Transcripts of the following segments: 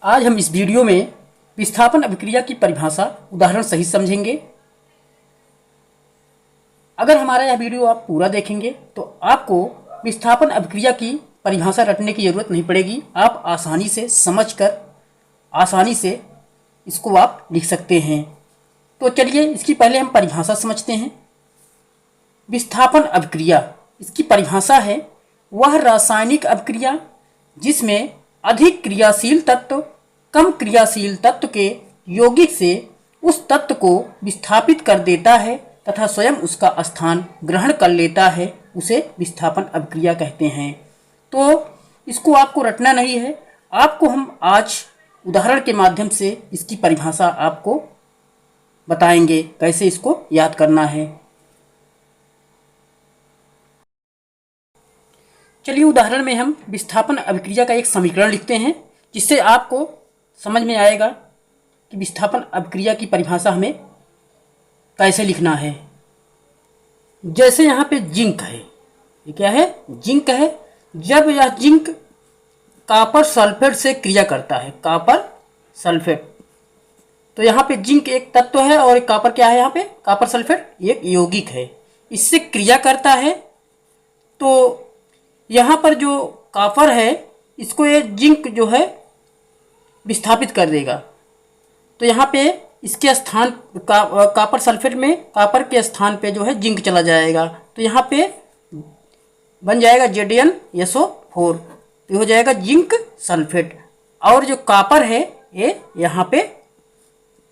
आज हम इस वीडियो में विस्थापन अभिक्रिया की परिभाषा उदाहरण सहित समझेंगे। अगर हमारा यह वीडियो आप पूरा देखेंगे तो आपको विस्थापन अभिक्रिया की परिभाषा रटने की जरूरत नहीं पड़ेगी। आप आसानी से समझकर आसानी से इसको आप लिख सकते हैं। तो चलिए इसकी पहले हम परिभाषा समझते हैं। विस्थापन अभिक्रिया, इसकी परिभाषा है वह रासायनिक अभिक्रिया जिसमें अधिक क्रियाशील तत्व कम क्रियाशील तत्व के यौगिक से उस तत्व को विस्थापित कर देता है तथा स्वयं उसका स्थान ग्रहण कर लेता है, उसे विस्थापन अभिक्रिया कहते हैं। तो इसको आपको रटना नहीं है, आपको हम आज उदाहरण के माध्यम से इसकी परिभाषा आपको बताएंगे कैसे इसको याद करना है। चलिए उदाहरण में हम विस्थापन अभिक्रिया का एक समीकरण लिखते हैं जिससे आपको समझ में आएगा कि विस्थापन अभिक्रिया की परिभाषा हमें कैसे लिखना है। जैसे यहाँ पे जिंक है, ये क्या है? जिंक है। जब यह जिंक कॉपर सल्फेट से क्रिया करता है, कॉपर सल्फेट, तो यहाँ पे जिंक एक तत्व है और एक कॉपर क्या है? यहाँ पे कॉपर सल्फेट एक यौगिक है, इससे क्रिया करता है। तो यहाँ पर जो कॉपर है इसको ये जिंक जो है विस्थापित कर देगा। तो यहाँ पे इसके स्थान कॉपर सल्फेट में कॉपर के स्थान पे जो है जिंक चला जाएगा, तो यहाँ पे बन जाएगा ZnSO4, तो हो जाएगा जिंक सल्फेट। और जो कॉपर है ये यहाँ पे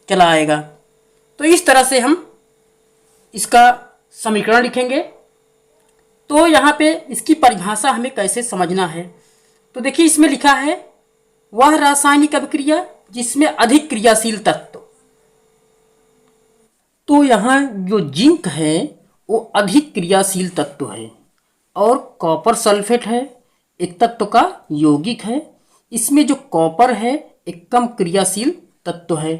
चला आएगा। तो इस तरह से हम इसका समीकरण लिखेंगे। तो यहाँ पे इसकी परिभाषा हमें कैसे समझना है, तो देखिए इसमें लिखा है वह रासायनिक अभिक्रिया जिसमें अधिक क्रियाशील तत्व। तो यहाँ जो जिंक है वो अधिक क्रियाशील तत्व है और कॉपर सल्फेट है एक तत्व का यौगिक है। इसमें जो कॉपर है एक कम क्रियाशील तत्व है।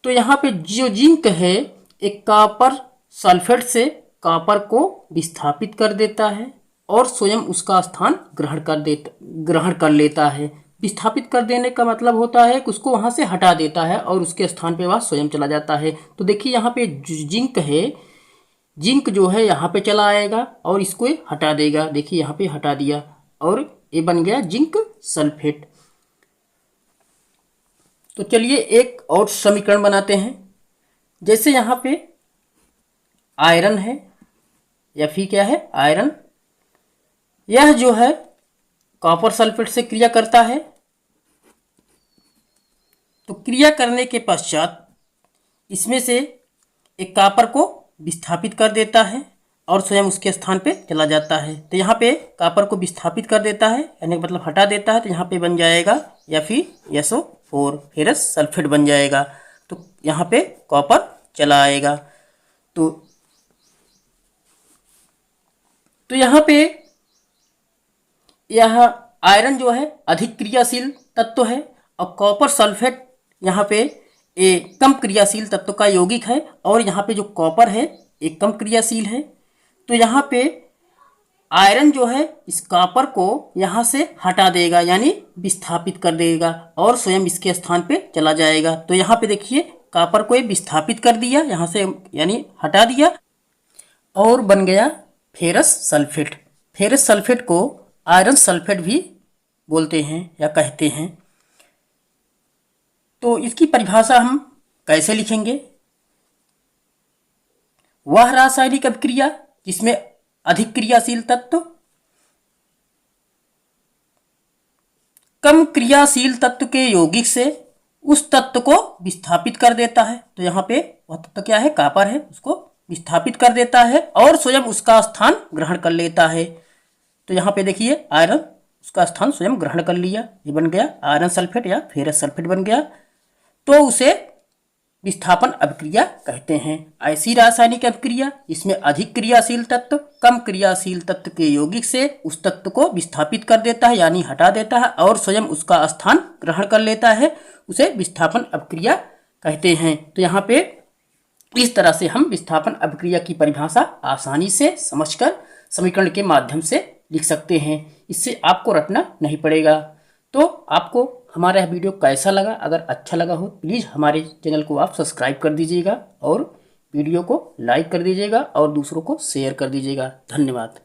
तो यहाँ पे जो जिंक है एक कॉपर सल्फेट से कॉपर को विस्थापित कर देता है और स्वयं उसका स्थान ग्रहण कर लेता है। विस्थापित कर देने का मतलब होता है कि उसको वहाँ से हटा देता है और उसके स्थान पे वह स्वयं चला जाता है। तो देखिए यहाँ पे जिंक है, जिंक जो है यहाँ पे चला आएगा और इसको हटा देगा। देखिए यहाँ पे हटा दिया और ये बन गया जिंक सल्फेट। तो चलिए एक और समीकरण बनाते हैं। जैसे यहाँ पे आयरन है या फिर क्या है? आयरन। यह जो है कॉपर सल्फेट से क्रिया करता है, तो क्रिया करने के पश्चात इसमें से एक कॉपर को विस्थापित कर देता है और स्वयं उसके स्थान पे चला जाता है। तो यहाँ पे कॉपर को विस्थापित कर देता है यानी मतलब हटा देता है, तो यहाँ पे बन जाएगा या फिर SO4 फेरस सल्फेट बन जाएगा। तो यहाँ पे कॉपर चला आएगा। तो यहाँ पे यह आयरन जो है अधिक क्रियाशील तत्व है और कॉपर सल्फेट यहाँ पे एक कम क्रियाशील तत्व का यौगिक है और यहाँ पे जो कॉपर है एक कम क्रियाशील है। तो यहाँ पे आयरन जो है इस कॉपर को यहाँ से हटा देगा यानी विस्थापित कर देगा और स्वयं इसके स्थान पे चला जाएगा। तो यहाँ पे देखिए कॉपर को विस्थापित कर दिया यहाँ से यानी हटा दिया और बन गया फेरस सल्फेट। फेरस सल्फेट को आयरन सल्फेट भी बोलते हैं या कहते हैं। तो इसकी परिभाषा हम कैसे लिखेंगे? वह रासायनिक अभिक्रिया जिसमें अधिक क्रियाशील तत्व कम क्रियाशील तत्व के यौगिक से उस तत्व को विस्थापित कर देता है। तो यहाँ पे वह तत्व क्या है? कॉपर है, उसको विस्थापित कर देता है और स्वयं उसका स्थान ग्रहण कर लेता है। तो यहाँ पे देखिए आयरन उसका स्थान स्वयं ग्रहण कर लिया, ये बन गया आयरन सल्फेट या फेरस सल्फेट बन गया। तो उसे विस्थापन अभिक्रिया कहते हैं। ऐसी रासायनिक अभिक्रिया इसमें अधिक क्रियाशील तत्व कम क्रियाशील तत्व के यौगिक से उस तत्व को विस्थापित कर देता है यानी हटा देता है और स्वयं उसका स्थान ग्रहण कर लेता है, उसे विस्थापन अभिक्रिया कहते हैं। तो यहाँ पे इस तरह से हम विस्थापन अभिक्रिया की परिभाषा आसानी से समझकर समीकरण के माध्यम से लिख सकते हैं। इससे आपको रटना नहीं पड़ेगा। तो आपको हमारा यह वीडियो कैसा लगा? अगर अच्छा लगा हो प्लीज़ हमारे चैनल को आप सब्सक्राइब कर दीजिएगा और वीडियो को लाइक कर दीजिएगा और दूसरों को शेयर कर दीजिएगा। धन्यवाद।